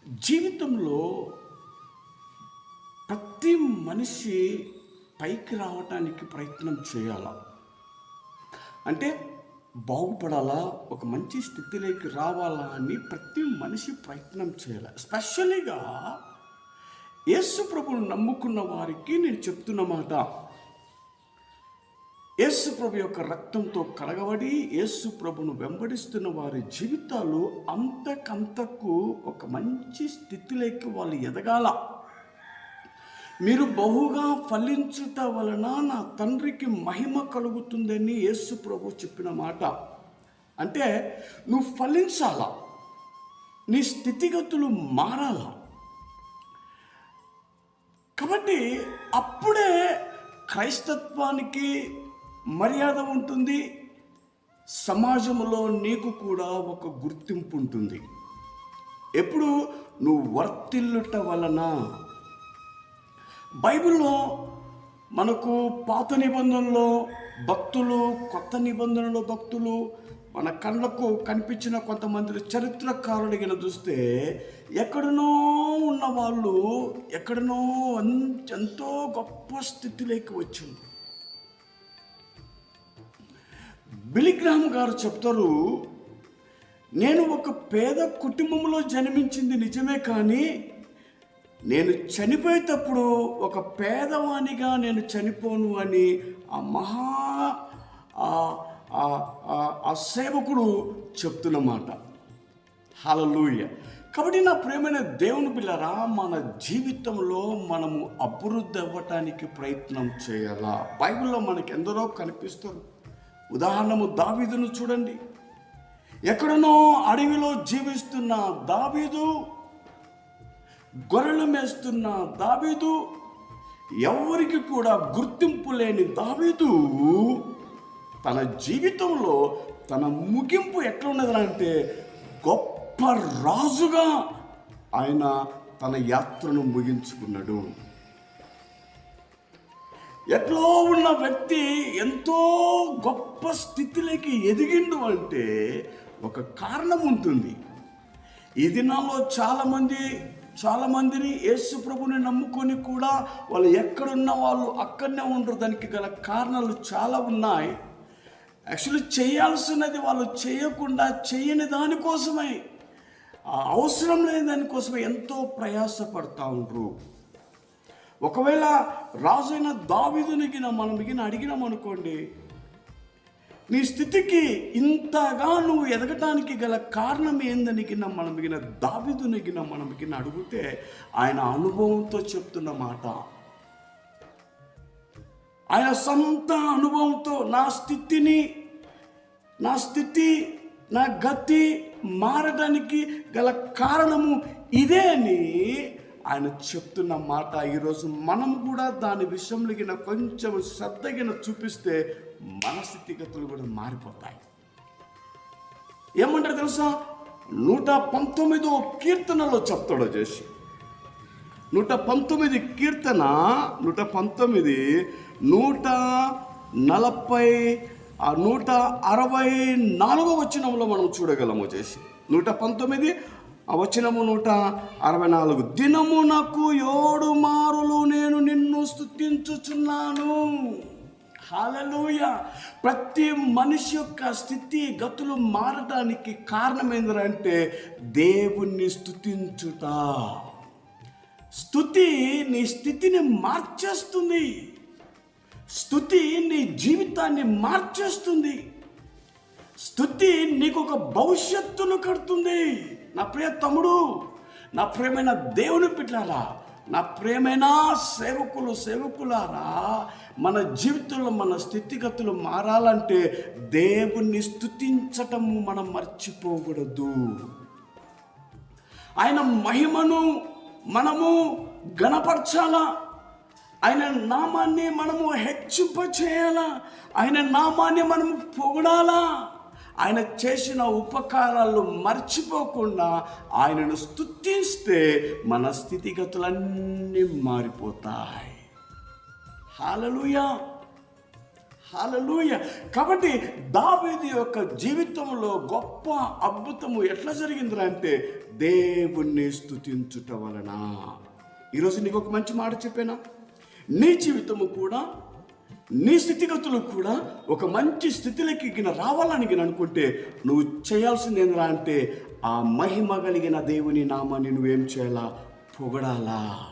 జీవితంలో ప్రతి మనిషి పైకి రావటానికి ప్రయత్నం చేయాల. అంటే బాగుపడాలా, ఒక మంచి స్థితిలోకి రావాలా అని ప్రతి మనిషి ప్రయత్నం చేయాలి. స్పెషల్గా యేసు ప్రభువును నమ్ముకున్న వారికి నేను చెప్తున్న మాట, యేసు ప్రభు యొక్క రక్తంతో కడగబడి యేసు ప్రభును వెంబడిస్తున్న వారి జీవితాలు అంతకంతకు ఒక మంచి స్థితిలోకి వాళ్ళు ఎదగాల. మీరు బహుగా ఫలించుట వలన నా తండ్రికి మహిమ కలుగుతుందని యేసు ప్రభు చెప్పిన మాట. అంటే నువ్వు ఫలించాలా, నీ స్థితిగతులు మారాలా. కాబట్టి అప్పుడే క్రైస్తత్వానికి మర్యాద ఉంటుంది, సమాజంలో నీకు కూడా ఒక గుర్తింపు ఉంటుంది. ఎప్పుడు నువ్వు వర్తిల్లుట వలన. బైబిల్లో మనకు పాత నిబంధనలో భక్తులు, కొత్త నిబంధనలో భక్తులు, మన కళ్ళకు కనిపించిన కొంతమంది చరిత్రకారులు చూస్తే ఎక్కడనో ఉన్న వాళ్ళు ఎక్కడనో ఎంతో గొప్ప స్థితిలోకి వచ్చింది. బిల్లీ గ్రాహం గారు చెప్తారు, నేను ఒక పేద కుటుంబంలో జన్మించింది నిజమే, కానీ నేను చనిపోయేటప్పుడు ఒక పేదవానిగా నేను చనిపోను అని ఆ సేవకుడు చెప్తున్నమాట. హల్లెలూయా. కాబట్టి నా ప్రియమైన దేవుని బిడ్డలారా, మన జీవితంలో మనము అభివృద్ధి అవ్వటానికి ప్రయత్నం చేయాలా. బైబిల్లో మనకి ఎందరో కనిపిస్తారు. ఉదాహరణము దావీదును చూడండి. ఎక్కడనో అడవిలో జీవిస్తున్న దావీదు, గొర్రెలు మేస్తున్న దావీదు, ఎవరికి కూడా గుర్తింపు లేని దావీదు తన జీవితంలో తన ముగింపు ఎట్లా ఉన్నదంటే గొప్ప రాజుగా ఆయన తన యాత్రను ముగించుకున్నాడు. ఎట్లో ఉన్న వ్యక్తి ఎంతో గొప్ప స్థితిలోకి ఎదిగిండు అంటే ఒక కారణం ఉంటుంది. ఈ దినాల్లో చాలామందిని యేసు ప్రభుని నమ్ముకొని కూడా వాళ్ళు ఎక్కడున్న వాళ్ళు అక్కడనే ఉండరు. దానికి గల కారణాలు చాలా ఉన్నాయి. యాక్చువల్లీ చేయాల్సినది వాళ్ళు చేయకుండా చేయని దానికోసమే, అవసరం లేని దానికోసమే ఎంతో ప్రయాసపడతా ఉండరు. ఒకవేళ రాజైన దావీదునికి మనం అడిగినామనుకోండి, నీ స్థితికి ఇంతగా నువ్వు ఎదగటానికి గల కారణం ఏందని దావీదునికి మనం అడిగితే ఆయన అనుభవంతో చెప్తున్న మాట, ఆయన సొంత అనుభవంతో నా స్థితి నా గతి మారడానికి గల కారణము ఇదే అని ఆయన చెప్తున్న మాట. ఈరోజు మనం కూడా దాని విషయంలో కొంచెం శ్రద్ధగా చూపిస్తే మన స్థితిగతులు కూడా మారిపోతాయి. ఏమంటారు తెలుసా? 119వ కీర్తనలో చెప్తాడో చేసి, 119 కీర్తన 119 164వ వచనంలో మనం చూడగలము చేసి. 119 వచనము 164, దినమునకు 7 మారులు నేను నిన్ను స్తుతించుచున్నాను. హల్లెలూయా. ప్రతి మనిషి యొక్క స్థితి గతులు మారడానికి కారణం ఏంటంటే దేవుణ్ణి స్తుతించుట. స్తుతి నీ స్థితిని మార్చేస్తుంది. స్తుతి నీ జీవితాన్ని మార్చేస్తుంది. స్తుతి నీకు ఒక భవిష్యత్తును కడుతుంది. నా ప్రియ తమ్ముడు, నా ప్రియమైన దేవుని బిడ్డలారా, నా ప్రియమైన సేవకులారా, మన జీవితంలో మన స్థితిగతులు మారాలంటే దేవుణ్ణి స్తుతించటము మనం మర్చిపోకూడదు. ఆయన మహిమను మనము ఘనపరచాలా, ఆయన నామాన్ని మనము హెచ్చింపచేయాలా, ఆయన నామాన్ని మనము పొగడాలా. ఆయన చేసిన ఉపకారాలు మర్చిపోకుండా ఆయనను స్తుతిస్తే మన స్థితిగతులన్నీ మారిపోతాయి. హల్లెలూయా, హల్లెలూయా. కాబట్టి దావీదు యొక్క జీవితంలో గొప్ప అద్భుతము ఎట్లా జరిగిందిరా అంటే దేవుణ్ణి స్తుతించుట వలన. ఈరోజు నీకు ఒక మంచి మాట చెప్పానా, నీ జీవితము కూడా, నీ స్థితిగతులు కూడా ఒక మంచి స్థితిలోకి రావాలని అనుకుంటే నువ్వు చేయాల్సింది ఏంటంటే అంటే ఆ మహిమ కలిగిన దేవుని నామాన్ని నువ్వేం చేయాలా, పొగడాలా.